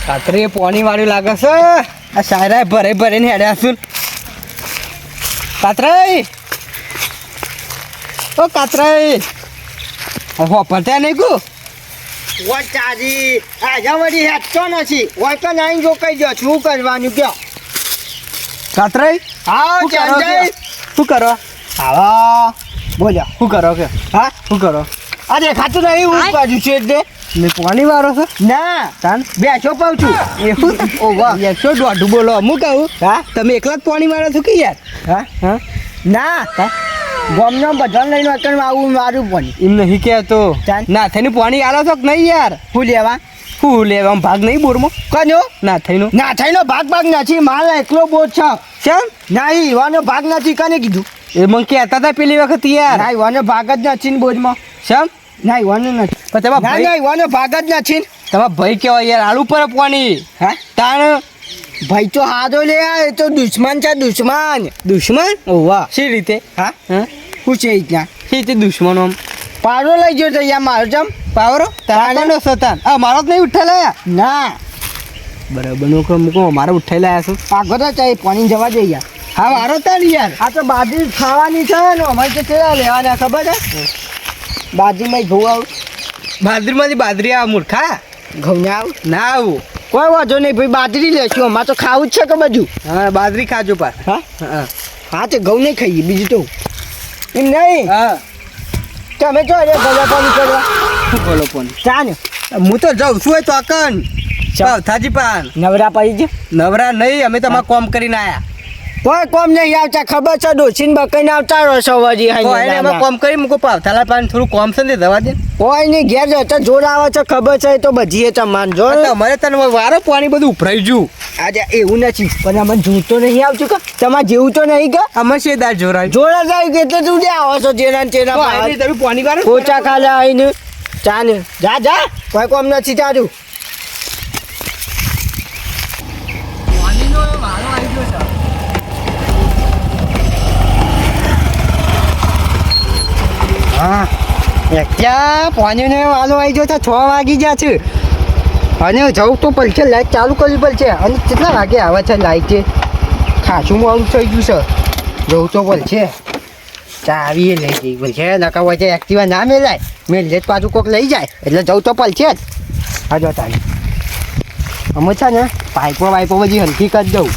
કાતરી પાણી વાળું લાગે છે આ સાયરા ભરે ભરે ને હેડ્યા છું કાતરાઈ ઓ કાતરાઈ હો પડતા નહીં કુ ચાજી આજે વળી હેઠતો નથી હોય તો નાઈ જો કઈ જો શું કરવાનું કયો કાતરાઈ હા ચાંદઈ શું કરો હા બોલો શું કરો કે હા શું કરો આ દેખાતું નહીં હું બાજુ છે એટલે મેં પાણી વાળો છે ના તાન બેસો પાઉં છું એવું ઓ વાહ એકસો દોઢું બોલો હું કહું હા તમે એકલા જ પાણી વાળો છો કે યાર હા હા ના હા ગોમનો બધાને લઈને અકણ આવું મારું પણ એમ નહીં કહેતો તાન? ના થઈને પાણી આલો છો કે નહીં યાર શું લેવા શું લેવા આમ ભાગ નહીં બોરમાં કનો ના થઈનો ના થઈનો ભાગ નથી માલ એકલો બોજ છે કેમ નહીં વાનો ભાગ નથી કને કીધું એ મને કહેતા હતા પેલી વખત યાર ના વાનો ભાગ જ નથી ને બોજમાં કેમ ના વાનો નથી પણ તમારા ના ભાઈ ના વાનો ભાગ જ નથી ને તમારા ભાઈ કેવાય યાર આલુ પર પાણી હા તાણ ભાઈ તો હાથો લે આ એ તો દુશ્મન છે દુશ્મન દુશ્મન ઓ વાહ શી રીતે હા હા શું છે ત્યાં શી રીતે દુશ્મનો આમ પારો લઈ ગયો તો યા મારો જમ પાવરો તારાનો સતાન આ મારો જ નહીં ઉઠાયેલા ના બરાબર નો કહો મૂકો મારો ઉઠાયેલા છું આગળ તો ચાઈ પાણી જવા દે યાર હા મારો તાન યાર આ તો બાજરી ખાવાની છે ને અમારે તો કેવા લેવાના ખબર છે બાજરીમાં ઘઉં આવું બાજરીમાંથી બાજરી આ મૂર્ખા ઘઉં ને આવું ના આવું કોઈ વાંધો નહીં ભાઈ બાજરી લેશું અમારે તો ખાવું જ છે કે બધું હા બાજરી ખાજો પાર હા હા હા તો ઘઉં નહીં ખાઈએ બીજું તો એમ નહીં હા તમે જો અરે ભલા પાણી કરવા શું બોલો પણ ચા ને હું તો જાઉં છું તો અકન થાજી પાન નવરા પડી છે નવરા નહીં અમે તમારે કોમ કરીને આયા કોઈ કોમ નહીં આવતા ખબર છે ડોસીને બકઈને આવતા રહો છો વજી તો એને અમે કોમ કરી મૂકો પાવથાલા પાન થોડું કોમ છે ને દવા દે કોઈ નહીં ઘેર જતા જોર આવે છે ખબર છે એ તો બજીએ તમારે જો તમારે તને વારો પાણી બધું ઉભરાઈ ગયું આજે એવું નથી પણ અમને જોર તો નહીં આવતું કે તમારે જેવું તો નહીં કે અમે શેદાર જોરાય જોર જ આવી કે એટલે તું આવો છો જેના ને તેના બહાર. તમે પાણી વાળો પોચા ખાલે આવીને ચા ને જા જા કોઈ કોમ નથી તારું હા ક્યાં પાણીનો વાલો આવી ગયો તો 6 વાગી ગયા છે અને જવું તો પડશે લાઈટ ચાલુ કરવી પડશે અને કેટલા વાગે આવે છે લાઈટ છે ખાસું મોડું થઈ ગયું છે જવું તો પડશે ચાવી લઈ જઈ પડશે નકા હોય છે એક્ટિવા ના મેલાય મેં લેટ પાછું કોક લઈ જાય એટલે જવું તો પડશે જ હા જો તારી અમે છે ને પાઇપો બધી હલકી કરી દઉં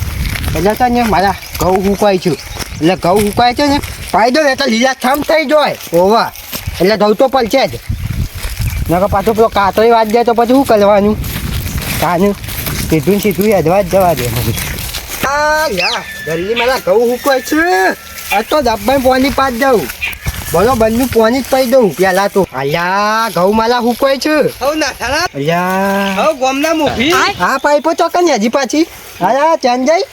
એટલે છે ને મારા ઘઉં હુકાય છું એટલે ઘઉં હુકાય છે ને પાઈ દો એટલે લીલા થમ થઈ જાય ઓવા એટલે જવું તો પડશે જ નકર પાછું પેલો કાતરી વાત જાય તો પછી શું કરવાનું કાનું સીધું સીધું અધવા જ જવા દે હા યા જલ્દી મારા ઘઉં હુકાય છે આ તો ડબ્બામાં પાણી પાસ દઉં બોલો બંને પાણી જ પાઈ દઉં પેલા તો અલ્યા ઘઉં મારા હુકાય છે હવ ના થાના અલ્યા હવ ગોમના મુભી હા પાઇપો ચોકન હજી પાછી હા ચાંદ જાય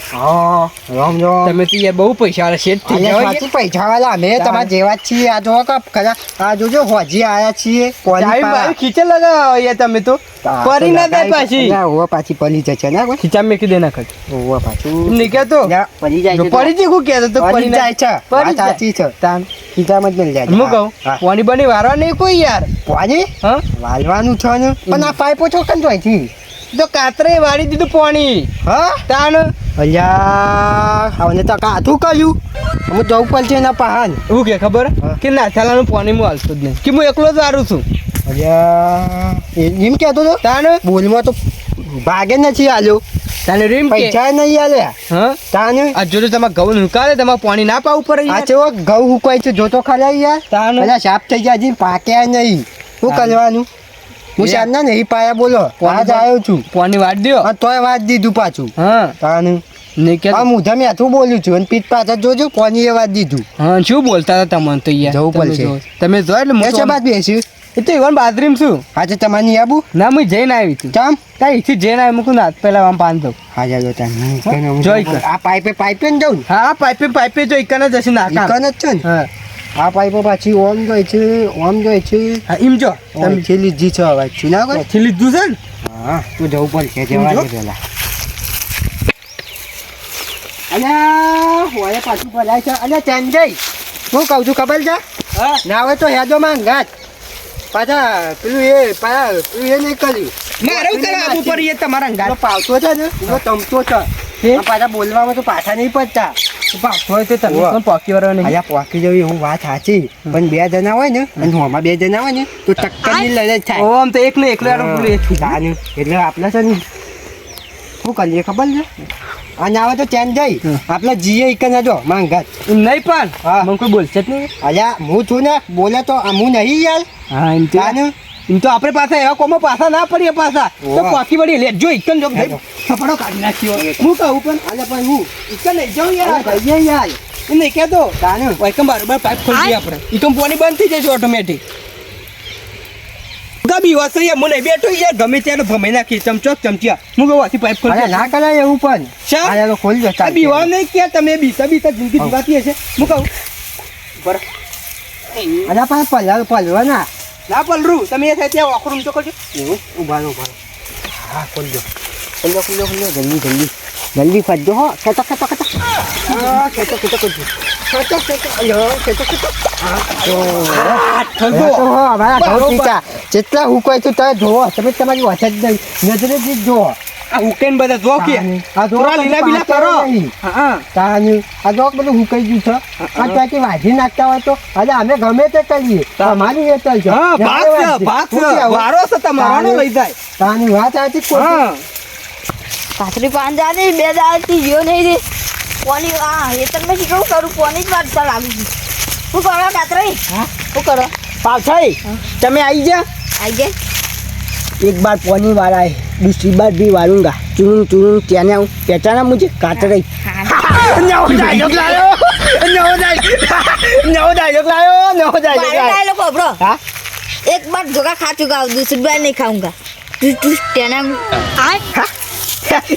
હા રામ રામ તમે તો યાર બહુ પૈસા વાળા શેઠ થઈ અલ્યા ગયા સાચી પૈસા વાળા અમે તમારા જેવા જ છીએ આ જો ખરા આ જોજો હોજી આયા છીએ ચાવી ખીચે લગાવો યાર તમે તો પરી ના જાય પાછી ઓવા પાછી પડી જશે ને કોઈ ખીચા મેકી દે નાખ ઓવા પાછું નહીં કહેતો પડી જાય છે પડી જી હું કહેતો તો પડી જાય છે પડી આ સાચી છે તાન ખીચામાં જ મળી જાય હું કહું પાણી બની વારવા નહીં કોઈ યાર પાણી હા વાલવાનું છે ને પણ આ પાઇપો ચોકન જોઈ થી તો કાતરે વાળી દીધું પાણી હા તાન અલ્યા હવે તો કાથું કર્યું હું જવું પડશે એના પહાન એવું કે ખબર કે નાથાલાનું પાણી હું હાલતો જ નહીં કે હું એકલો જ વારું છું અલ્યા એમ કહેતો તો તાન બોલમાં તો ભાગે નથી આલ્યો તાને રીમ કે પૈસા નહીં આલ્યા હા તાને આ જોજો તમારે ઘઉં હુકાલે તમારે પાણી ના પાવું પડે આ યાર ચેવો ઘઉં હુકાય છે જોતો ખરા યાર તાન પેલા સાફ થઈ ગયા હજી પાક્યા નહીં શું કરવાનું હું શારના નહીં પાયા બોલો આજ આવ્યો છું પાણી વાળી દ્યો હા તોય વાત દીધું પાછું હા તાને નહીં કે આ મુધા મેથું બોલ્યું છું અને પીઠ પાછળ જોજો કોની એ વાત દીધું હા શું બોલતા હતા તમને તો યાર જવું તમે પડશે. જો. તમે જો એટલે એ મોટો છે બાદ બેસ્યું એ તો ઈવન બાથરૂમ છું આજે તમારી આબુ ના હું જઈને આવી હતી ચમ ત્યાં અહીંથી જઈને આવી મૂકું નાથ પહેલા આમ બાંધો હાજર જો તાન જોઈ કર. આ પાઇપે ને જાઉં હા પાઇપે જો એકને જશે નાકા ને જ છે ને હા આ પાઇપો પાછી ઓમ જોઈ છે ઓમ જોઈ છે હા એમ જો તમે છેલ્લી જી છે અવાજ છે ના કોઈ થી લીધું છે ને હા તું જવું પડશે જવા જો. દે પેલા અલ્યા હોય પાછું પડાય છે અલ્યા ચંજય હું કહું છું ખબર છે હા ના હોય તો હેદો માં ઘાટ પાછા પેલું એ નહીં કર્યું મારે હું કરવા આવવું પડે એ તમારા પેલો અંગાત પાવતો છે ને એનો ચમચો છે હે? આ પાછા બોલવામાં તો પાછા નહીં પડતા પાછો હોય તો તમે ઓવા. પણ પોકી વળો નહીં અલ્યા પોકી જવી હું વાત સાચી પણ 2 જણા હોય ને અને હોમાં 2 જણા હોય ને તો ટક્કરની લડાઈ થાય ઓ આમ તો એક ને એકલો એનો પેલું એ થઈ જાય. તાને. એટલે આપણે છે ને શું કરીએ ખબર છે અને આવે તો ચેન જઈ આપણે જીએ એક ના જો માંગાત એમ નહીં પણ હા. મને કોઈ બોલશે જ નહીં અલ્યા હું છું ને બોલે તો હું નહીં યાર હા એમ તો તાને. એમ તો આપણે પાછા એવા કોમો પાછા ના પડીએ પાછા તો ઓવા. પોકી વળી લે જો એકન જો હેલો. સપડો કાઢી નાખ્યો હું કહું પણ અલ્યા પણ હું એકન લઈ જાઉં યાર અરે ભાઈએ યાર એમ નહીં કહેતો તાને. એકમ બરાબર પાઇપ ખોલી દઈએ આપણે એકમ પાણી બંધ થઈ જશે ઓટોમેટિક ગમી વસ્તુ યાર મને બેઠો યાર ગમે ત્યારે ભમાઈ નાખી ચમચો ચમચિયા હું કહું આથી પાઇપ ખોલી અરે ના કરાય એવું પણ શા? અરે તો ખોલી દો ચાલ બીવા નહીં કે તમે બીતા બીતા જિંદગી જીવાતી હશે હું કહું બરાબર અલ્યા પણ પલવા ના ના પલરું તમે એ થાય ત્યાં વાખરું તો કરજો એવું ઉભા રહો હા ખોલી દો જલ્દી જલ્દી ફરજો હો ખેતો હા ખેતો જેટલા હુકવાય તો તમે જોવો તમે તમારી વચ્ચે જ નહીં નજરે જ જોવો આ હુકેન બધા જો કે આ જો થોડા લીલા બીલા કરો હા તાની આ જો બધું હુકાઈ ગયું છે આ ત્યાંથી વાઢી નાખતા હોય તો આજે અમે ગમે તે કરીએ અમારી વેતલ છે હા ભાગ છે વારો છે તમારો લઈ જાય તાની વાત આથી હા કાતરી પાન જાને 2 દાડથી જીઓ નહીં રે કોની આ હેતર મેં શું કરું કોની જ વાત લાગુ છું શું કરો કાતરી હા? શું કરો पाछाई તમે आई जा આવી ગયા एक बार पानी वाला है दूसरी बार भी वालूंगा चुनुंग त्याने आऊँ पहचाना मुझे काट रही नव डायलॉग लायो नव डायलॉग डायलॉग ब्रो हाँ एक बार धोखा खा चुका हूँ दूसरी बार नहीं खाऊंगा तू टेना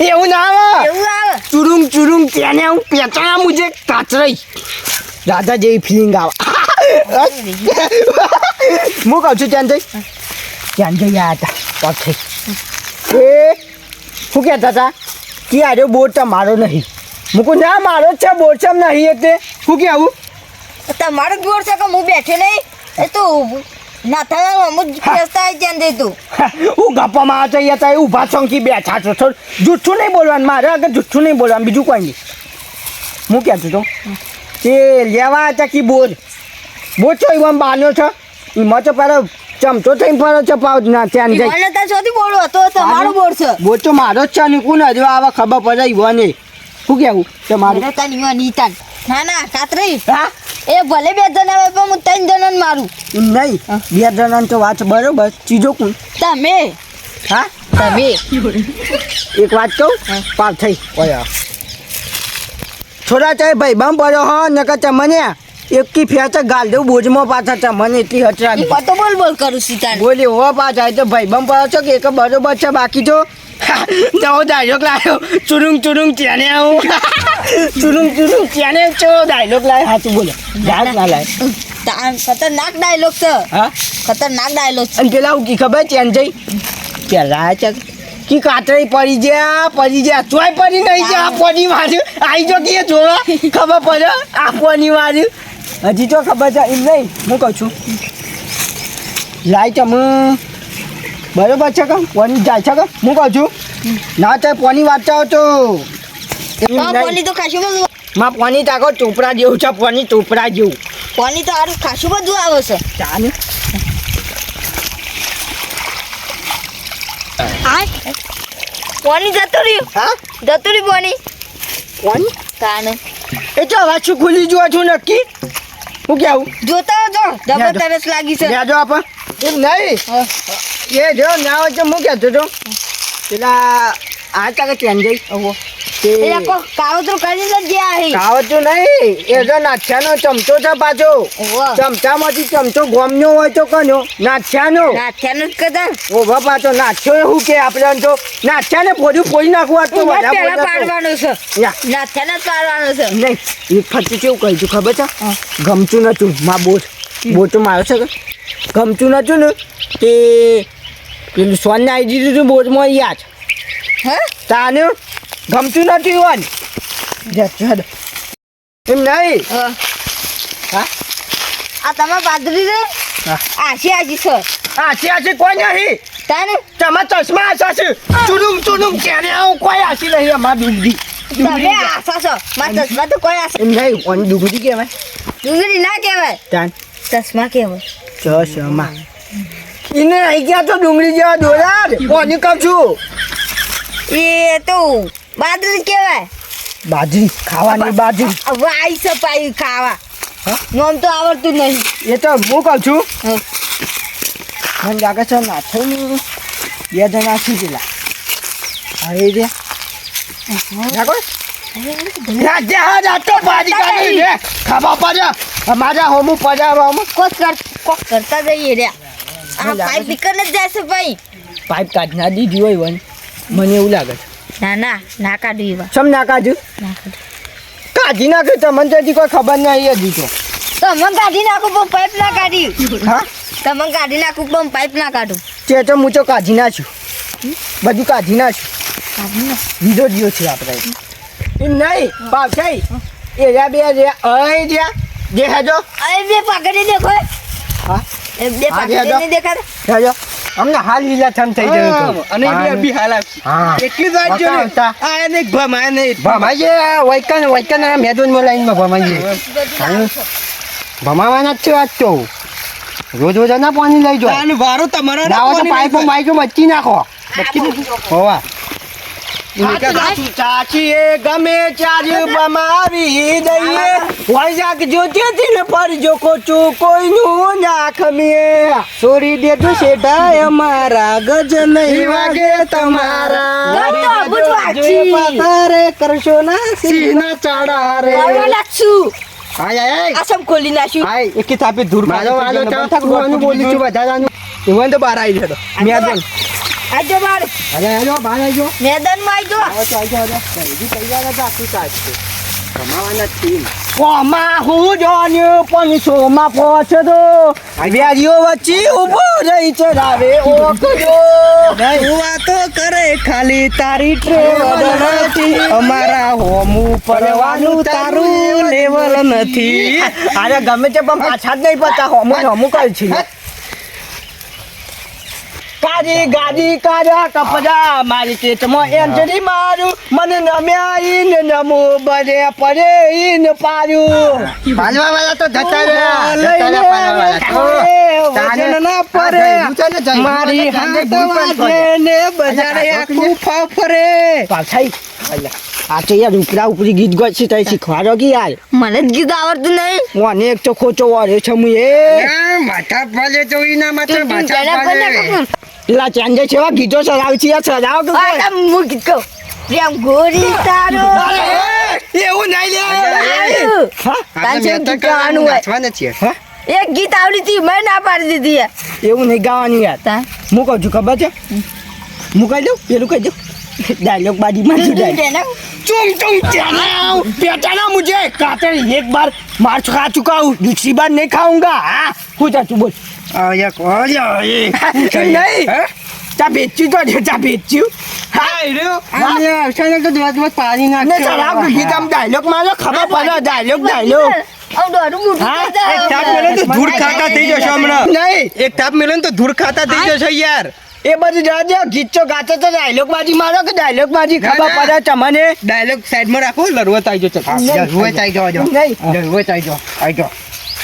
એવું ના આવે એવું આવે ચુરુંગ त्याने आऊँ पहचाना मुझे काट रही રાધા જેવી ફિલિંગ આવે હું કહું છું ત્યાં જઈ હતા પછી એ શું કહેતા હતા કે આરે બોટ મારો નહીં મૂકું ના મારો જ છે બોટ છે નહીં એટલે શું કહેવું તમારો જ બોર છે કે હું બેઠે નહીં એ તો ના થાય અમુક બેસતા આવી ત્યાં દે તું હું ગપ્પામાં આવતા હતા એ ઊભા છોંકી બેઠા છો થોડું જૂઠું નહીં બોલવાનું મારે આગળ જૂઠું નહીં બોલવાનું બીજું કોઈ નહીં હું કહેતો તો તે લેવા હતા કે બોર બોટ છો એમાં બાનો છે એમાં તો પેલો ચમચો થઈને ફરો છે પાવ ના ત્યાં જઈ મને ત્યાં સુધી બોલો હતો તમારો બોર છે બોટ તો મારો જ છે ને કોણ હજુ આવા ખબર પડે ઈવો નહીં શું કહેવું તમારું મને તન યો નીતાન ના ના કાતરી હા એ ભલે 2 જણા આવે પણ હું 3 જણાને મારું એમ નહીં 2 જણાની તો વાત બરોબર ચીજો કોણ તમે હા તમે એક વાત કહું પાર થઈ ઓયા થોડા ચાય ભાઈ બમ પડ્યો હો નકર તમને એકી ફેચા ગાલ દઉં બોજમાં પાછા તમને એટલી ઈ હચરાવી પતો બોલ કરું સીતાન બોલી હો પાછા એ તો ભાઈ બમ પડ્યો છો કે એક બરોબર છે બાકી તો નવો ડાયલોગ લાવ્યો ચુરુંગ ત્યાં આવું ચુરુંગ ત્યાં ચો ડાયલોગ લાવ્યો સાચું બોલે ડાયલોગ ના લાય ખતરનાક ડાયલોગ છે હા ખતરનાક ડાયલોગ છે અને પેલા હું કી ખબર ત્યાં જઈ પેલા છે કી કાતરી પડી જ્યાં તોય પડી નહીં છે આ પોની માર્યું આવી જો કે જોવા ખબર પડે આ પોની માર્યું હજી તો ખબર છે એમ નહીં હું કહું છું લાઈટ હું બરોબર છે કે પોની જાય છે કે હું કહું છું ના ચાય પોની વાંચતા તો પાણી તો ખાસું બધું માં પોની તાકો ચોપડા જેવું છે પોની ચોપડા જેવું પાણી તો સારું ખાસું બધું આવે છે ચાલે પાણી જતું રહ્યું હા જતું રહ્યું પાણી પોની તાને એ તો હવે શું ખુલી જોવા છું નક્કી હું કેવું જોતા જો જબર તરસ લાગી છે લેજો આપણ એમ નહીં હા. એ જો ના હોય તો હું કહેતો તો પેલા આ તાકે ત્યાં જઈ તે એ લોકો કાવતરું કરીને જ ગયા હે ખાવતું નહીં એ તો નાથિયાનો ચમચો છે પાછો ઓહો ચમચામાંથી ચમચો ગોમનો હોય તો કનો નાથિયાનો નાથ્યાનું જ કદાચ ઓભા પાછો નાથ્યો એવું કે આપણે તો નાથિયાને ફોડી નાખવું હતું પહેલા બધા પાડવાનું છે યા નાથ્યાને જ પાડવાનું છે નહીં એ ફરતી કેવું કહ્યું છું ખબર છે ગમતું નતું માં બોટ મારો છે કે ગમતું નતું ને તે પેલું સોનને આવી દીધું હતું બોટમાં યાદ હે તાને ગમતું નથી વન એમ નહીં હા. હા આ તમારા પાદરી છે હા. આશી આજી છે આછી કોઈ નહીં તાને તમાર ચશ્મા આશા છે ચુડુમ કેને આવું કોઈ આશી નહીં અમાર ડુંગળી તમે આશા છો મારા ચશ્મા તો કોઈ આશા એમ નહીં ઓન ડુંગળી કહેવાય ડુંગળી ના કહેવાય તાન ચશ્મા કહેવાય ચશ્મા એને આઈ ગયા તો ડુંગળી જેવા દોરાર કોની કહું છું એ તો બાજરી કહેવાય બાજરી ખાવાની બાજરી વાઈ સપાઈ ખાવા હા? નોમ તો આવડતું નહીં એ તો હું કહું છું હા. મને લાગે છે ના થઈને 2 જણા છે પેલા હવે રે જાગો ખાવા પડ્યા અમારા હોમું પજાવામાં કોક કરતા જઈએ રે આ પાઇપ નીકળ જ જશે ભાઈ પાઇપ કાઢ ના દીધી હોય વન મને એવું લાગે છે ના કાઢી એવા સમ ના કાઢ્યું ના કાઢી કાઢી નાખ્યું તમને તેથી કોઈ ખબર નહીં દીધો તમે કાઢી નાખું પણ પાઇપ ના કાઢી હા તમે કાઢી નાખું પણ પાઇપ ના કાઢું તે તો હું તો કાઢી નાખ્યું બધું કાઢી નાખ્યું કાઢી ના દીધો દિયો છે આપણે એ નહીં બાપ છે એ રહ્યા બે રહ્યા અહીં રહ્યા જે હેજો અરે બે પાકડી દેખો હા એ બે હા, પાકડી દેખાડો. નહીં દેખાડે હેજો અમને હાલ લીલા થમ થઈ ગયું હતું અને બે બી હાલ આવશે હા એટલી જ વાત જો ને બતાવતા. આ એને એક ભમાય ને ભમાઈએ વૈકન મેદાનમાં લાઈનમાં ભમાઈએ ભમાવાના જ છે આજ તો રોજ ના પાણી લઈ જાઓ તાનું વારો તમારો ના હોય તો પાઇપો માઇકો મચ્છી નાખો હોવા ચાચી એ ગમે ચાર્જ બમાવી દઈએ વૈશાખ જોતી ને પર જો કોચું કોઈનું નાખ મે છોડી દેજો શેઠા અમારા ગજ નહીં વાગે તમારા ગજ તો અબુજ વાગી. પતારે કરશો ના સીના ચડા રે વાળવા નાખશું હાય હાય આસમ ખોલી નાખ્યું હાય એક થાપે ધૂર મારો વાલો ઠાકુરનું બોલું છું વધારાનું એવન તો બહાર આવી જતો મેદન આજો બાર અરે હેલો બહાર આવજો મેદાનમાં આજો કોમાં હું જોન્યું પણ સોમાં પહોંચતો વ્યાજીઓ વચ્ચે ઊભો રહી ચડાવે ઓકજો વાતો કરે ખાલી તારી ટ્રેવલ નથી અમારા હોમું પડવાનું તારું લેવલ નથી અરે ગમે તે પણ પાછા જ નહીં પતા હમું કઈ છે કાજી ગાડી કાજા કપડા મારી કેચમાં એન્ટ્રી મારું મને નમ્યા ઈન નમો બરે પડે ઈન પાર્યું પાલવા વાળા તો જતા મારી હાથ વાજે ને બજારે આખું ફરે પાછાઈ આ તો યાર ઉપરા ઉપરી ગીત ગોત છે તઈ શીખવાડો કે યાર મને જ ગીત આવડતું નહીં મને એક તો ખોચો વાળે છે હું એ માથા ફાલે તો એના માટે પેલા ચાંદે છેવા ગીતો ચલાવ છે યાર ચલાવ કે કોઈ? હું ગીત કહું પ્રેમ ગોરી તારો એવું નહીં હા તાંચે ગીત ગાવાનું હોય હા? એક ગીત આવડી હતી મેં ના પાડી દીધી એવું નહીં ગાવાનું યાર તા હું કહું છું ખબર છે હું કહી દઉં પેલું કહી દઉં डायलॉग बाजी मार दो तुम चलाओ बेटा मुझे कहते एक बार मार खा चुका हूँ दूसरी बार नहीं खाऊंगा हाँ हो जा तू बोल नहीं चा बेचू तो चा बेचू गीत हम डायलॉग मारो खबर पड़ा डायलॉग એક થાપ મેલે તો ધૂળ ખાતા થઈ જશો હમણાં नहीं એક થાપ મેલે તો ધૂળ ખાતા થઈ જશો યાર એ બધું જાજે ગીચો ગાતો તો ડાયલોગ બાજી મારો કે ડાયલોગ બાજી ખબર પડે તમને ડાયલોગ સાઈડમાં રાખો લડવત આવી જશે જરૂરત આવી જાઓ નહીં જરૂરત આવી જાઓ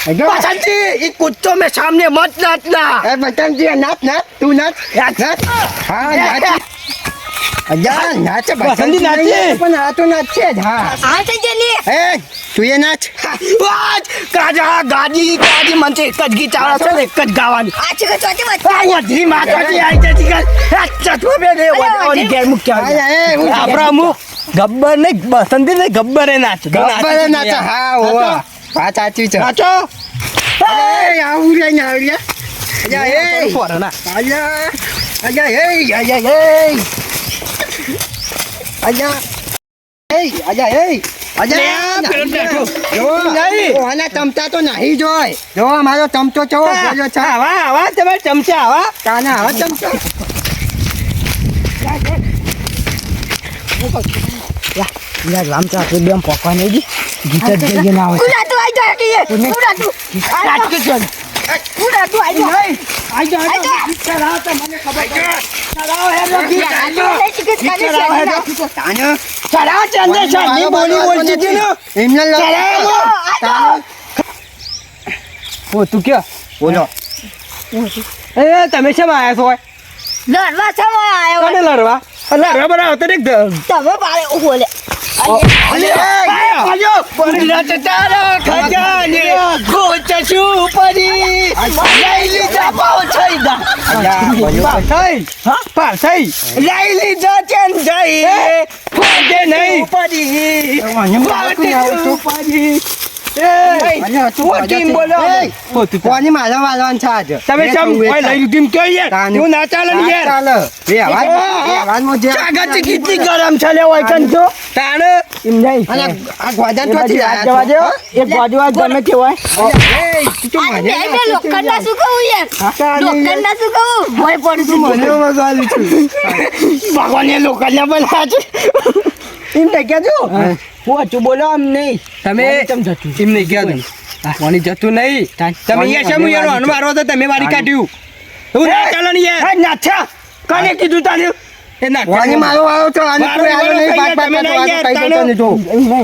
बसंती ये कुत्तों में सामने मत नाचना बसंती नाच नाच तू नाच नाच नाच हाँ नाच अजा नाच बसंती नाचे पण हा तो नाचे हाँ આ થઈ જલી ए तू ये नाच वाज काजा गाडी गाडी म्हणते एकच गीत आवडतं एकच गावानी આ છે કે ચોથી વાત वधी माताची आईच्या ठिकाण अच्छा तू बे रे वधी गेर मुख्य આપણા અમુક ગબ્બર નહીં બસંતી નહીં ગબ્બરે નાચ गब्बर नाच हाँ हो पाच आची નાચો ए आवड्या आवड्या अजा ए ફોરના अजा अजा ए अजा ए अजा ए अजा ए अजा જો નહીં ઓના ચમચા તો નહીં જોય જો મારો ચમચો ચવો બોલ્યો છે આવા આવા તમારે ચમચા આવા કાના હવે ચમચો યાર રામચા તો બેમ પકવા નહીં દી ગીત જ જઈએ ના આવે કુડા તું આઈ જા કે કુડા તું નાટક છે હું રાતું આઈ જાઓ. આઈ જા, આઈ જા. ચલાવો તો મને ખબર છે. ચલાવો હેડો, તાને ચલાવો ચંદે શાની બોલી બોલતી હતી ને. એમને ચલાવો. ઓ તું ક્યાં બોલો એ તમે શેમ આયા છો લડવા સમય આવ્યો કોને લડવા લડવા બનાવો તો દેખ તમે પાડે ઓલે અલે આજો ગુજરાત તારા ખજાને ગોચશું પડી લઈ લીધા પાવ થઈ દા પાસઈ લઈ લીધા ચેન જઈ ફોડે નહીં પડી વાટે પડી કોની મારા વાળવાનું છે આજે તમે કેમ કોઈ લઈ લીધું કે યાર એવું ના ચાલે ને યાર વ્યવહારમાં જે કાગજ કેટલી ગરમ છે લે હોય કન છો તાણ એમ નહીં અને આ ગોદાન ચોથી જવા દો એ ગોદવા ગમે તે હોય લોખંડના શું કહું યાર લોખંડના શું કહું ભય પડતું મને મગાવી છું ભગવાને લોકોને બોલા છે એમ નહીં કહેજો હું હજુ બોલો આમ નહીં તમે એમ નહીં કહેજો પાણી જતું નહીં તમે અહીંયા શેમ યાર અનવારો તો તમે મારી કાઢ્યું એવું ના ચાલે ને યાર નાથા કોને કીધું તાને એ ના વાની મારો વાળો તો આને કોઈ આલો નહીં બાત બાત તો આને કઈ દેતો નહીં જો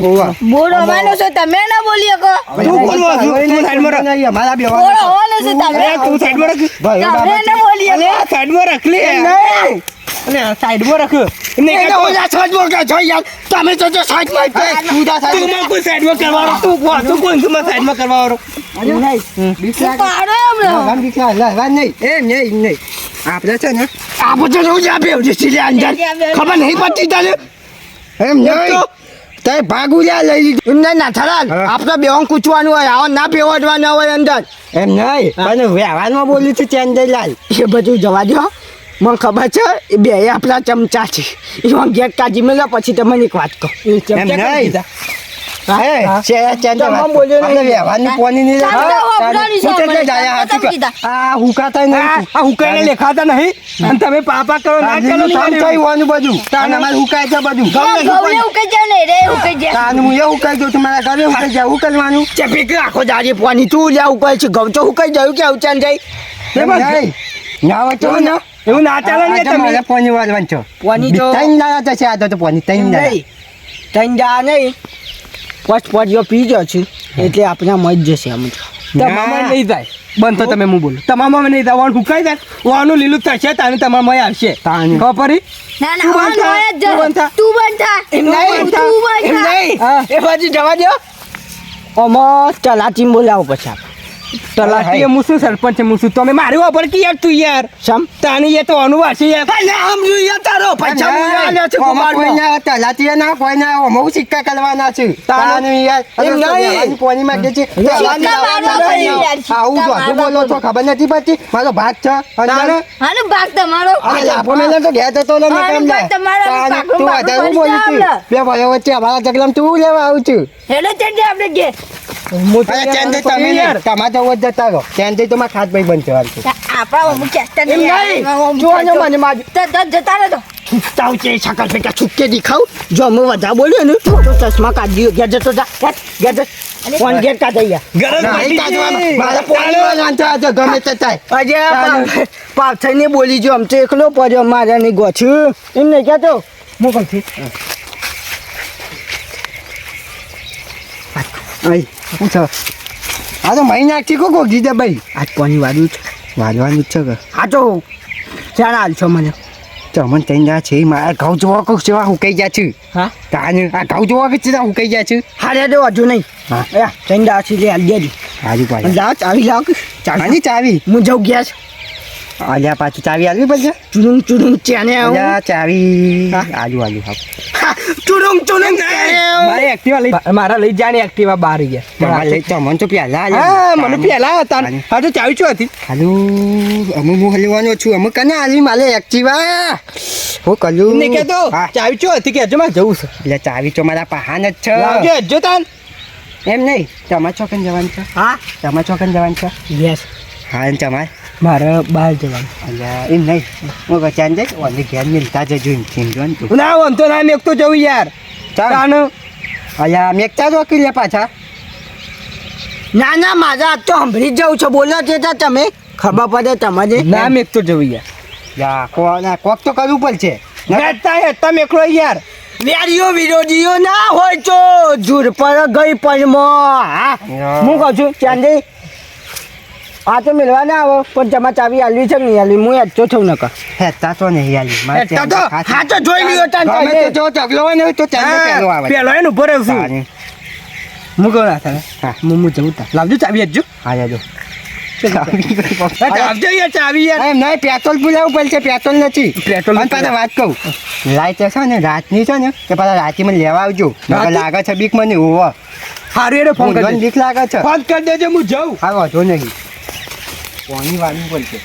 હોવા બોલો માનો છો તમે ના બોલી શકો તું કોણ વાસુ તું સાઈડમાં રાખ નહીં અમારા બોલો વ્યવહાર હોલો છો તમે અરે તું સાઈડમાં રાખ ભાઈ તમે ના બોલી અરે શકો સાઈડમાં રાખ લે નહીં અરે સાઈડમાં રાખ એમને એ ઓલા સાઈડમાં કે છો યાર તમે તો જો સાઈડમાં તું જા તું મને કોઈ સાઈડમાં કરવાનો તું કોણ તું મને સાઈડમાં કરવાનો પાડો હમણાં ગામ દીકરા લવા નહીં એ નહીં આપણે છે ને આ બધું રોજ આપે છે સિલે અંદર ખબર નહીં પડતી તને એમ નહીં તે ભાગુલ્યા લઈ લીધું એમને ના થરાલ આપણે બેવાં કૂચવાનું હોય આવા ના બેવડવાના હોય અંદર એમ નહીં પણ વ્યવહારમાં બોલું છું ચંદલાલ એ બધું જવા દો મને ખબર છે એ બે આપણા ચમચા છે એમાં ગેટ કાઢી મેળ્યા પછી તમને એક વાત કહું એમ નહીં તમામ બોલ્યો નહીં. વ્યવહારની પોની નહીં આ હુકાતા નહીં આ હુકાઈને લેખાતા નહીં અને તમે પાપા કરો ના કરો થયું બધું તાન અમારે હુકાય છે બધું ગૌલે ઉકે જાય ને રે ઉકે જાય તાન હું એવું કહી દઉં તમારા ઘરે હુકાઈ જાય હું કરવાનું ચપી કે આખો દાડી પોની તું લ્યા ઉકાય છે ગૌ તો હુકાઈ જાય કે ઉચાન જાય એમ નહીં ના વચો ને એવું ના ચાલે ને તમારે તમે પોની વાળવાનું છો પોની તો ત્રણ દાડા થશે આ તો પોની ત્રણ દાડા નહીં ત્રણ જા નહીં પોસ્ટ પોડિયો પી ગયો છું એટલે આપણે મજ જશે આમ તમામાં નહીં જાય બંધ તો તમે હું બોલું તમામાં નહીં જાય વાણ હુકાઈ જાય વાનું લીલું થશે તાને તમારા મય આવશે તાને. ખબર પડી ના તું ના બંધ થા, તું બંધ થા. તું બનતા એમ નહીં તું એમ બનતા નહીં એ બાજુ જવા દો ઓમો તલાટી બોલાવો પછી આપણે તલાટી હું શું સરપંચ છે હું શું તમે મારી વાપર કે યાર તું યાર સમ તાને એ તો અનુવાસી યાર આમ જોઈએ તારો પૈસા હું આલ્યો છે આમાં કોઈ કુમારમાં. ના તલાટીએ ના કોઈ ના અમુક સિક્કા કરવાના છે તાને. તાને યાર એમ નહીં. પોની માં કે છે તલાટી મારવા આવવાના પડે નહીં. યાર, આવું સિક્કા જોતું મારવા બોલો છો ખબર નથી પડતી મારો ભાગ છે તાને. અંદર. હાલો ભાગ તમારો આ લાફો મેલે તો ઘેર જતો રહે ને હા, કેમ ભાગ લે? તમારો તાને. પાકડું તું પાકડું વધારે હું બોલું છું પડી બે ભાઈઓ વચ્ચે અમારા જગલામાં તું લેવા આવું છું હેલો ચડજે આપણે ઘેર હું તો અરે યાર ચેન્જ આનું તમે કરી યાર. નહીં. તમારે તો વધ જતા રહો ચેન્જ તો મારા ખાત ભાઈ બંધ થવાનું છે આપણા અમુક ચેસ્ટર એમ નહીં જોવાનો મને મારી જતા રહેતો તાવ છે શકલ પેટા છૂટકે દેખાવ જો અમે વધારે બોલ્યો ને તો ચશ્મા કાઢી ઘેર જતો જા ઘેર જતો ફોન ઘેર કાઢી ગયા નહીં કાઢવાનું. મારે પોણી વાળવાનું છે આજે ગમે તે થાય અજય પાથઈને બોલી જો આમ તો એકલો પડ્યો મારે નહીં ગોછું એમ નહીં કહેતો મોકલથી અહીં પૂછો આ તો મહિનાથી કોકો કીધે ભાઈ આજ પાણી વાળ્યું છે વાળવાનું જ છે કે હા તો ચાલ હાલ છો મને તમને ત્રણ દા છે મારા ઘઉં જોવા કોક જેવા હુકાઈ ગયા છે હા તાને આ ઘઉં જોવા કે છે હુકાઈ ગયા છે હારે દો હજુ નહીં હા યા ચંદા આછી લે હાલ દેજી હાજી પાછી લાવ ચાવી લાવ કે ચાવી આની ચાવી હું જઉં ગયા છે આલ્યા પાછી ચાવી આલવી પડશે ચુડુંગ ચેને આવું આલ્યા ચાવી હા. આલુ હા ચુડુંગ મારે એક્ટિવા લઈ મારા લઈ જાને એક્ટિવા બહાર ગયા તમારે લઈ તમને તો પહેલા હા મને પેલા હતા હા તો ચાવી શું હતી હાલો અમુક હું હલવાનો છું અમુક કને આલવી માલે એક્ટિવા હું કલું ને કે તો હા ચાવી શું હતી કે હજુ મારે જવું છે એટલે ચાવી તો મારા પહાન જ છે લાવજો હજુ તાન એમ નહીં તમારે ચોકન જવાનું છે હા તમારે ચોકન જવાનું છે યસ હા અને તમારે મારે બહાર જવાનું અલ્યા એમ નહીં હું બચાન જઈશ ઓને ઘેર મિલતા જજો એમ સમજો ને તું ના આમ તો ના મેં તો જવું યાર તાન અલ્યા મેકતા જ વકીલ પાછા ના ના મારે આજ તો સાંભળી જ જવું છે બોલો છે તો તમે ખબર પડે તમારે ના મેં તો જવું યાર કોક તો કરવું પડશે તમે એકલો યાર વેરીઓ વિરોધીઓ ના હોય તો જુર પર ગઈ પરમાં હા હું કહું છું ચાંદી આ તો મિલવા ના આવો પણ તમારે ચાવી આલવી છે કે નહીં આલવી હું હેઠતો થઉં નકર હેતા તો નહીં આલી હેઠતા તો હા તો જોઈ લ્યો જો ઢગલો હોય ને તો ચાંદો પહેલો આવે પેલો એને ઉભો રહ્યો છું તારે. હું કહું ના થાય હા. હું જવું તા લાવજો ચાવી હેઠજો હા જાજો લાવજો યાર ચાવી યાર એમ નહીં પેટ્રોલ પુરાવું પડશે પેટ્રોલ નથી પેટ્રોલ અને પાછા વાત કહું લાઈટ છે ને રાતની છે ને કે પાછા રાતે મને લેવા આવજો નકર લાગે છે બીક મને હોવો હારું એને ફોન મને કરી બીક લાગે છે ફોન કરી દેજો હું જાઉં હા વાંધો નહીં પાણી વાળવું પડશે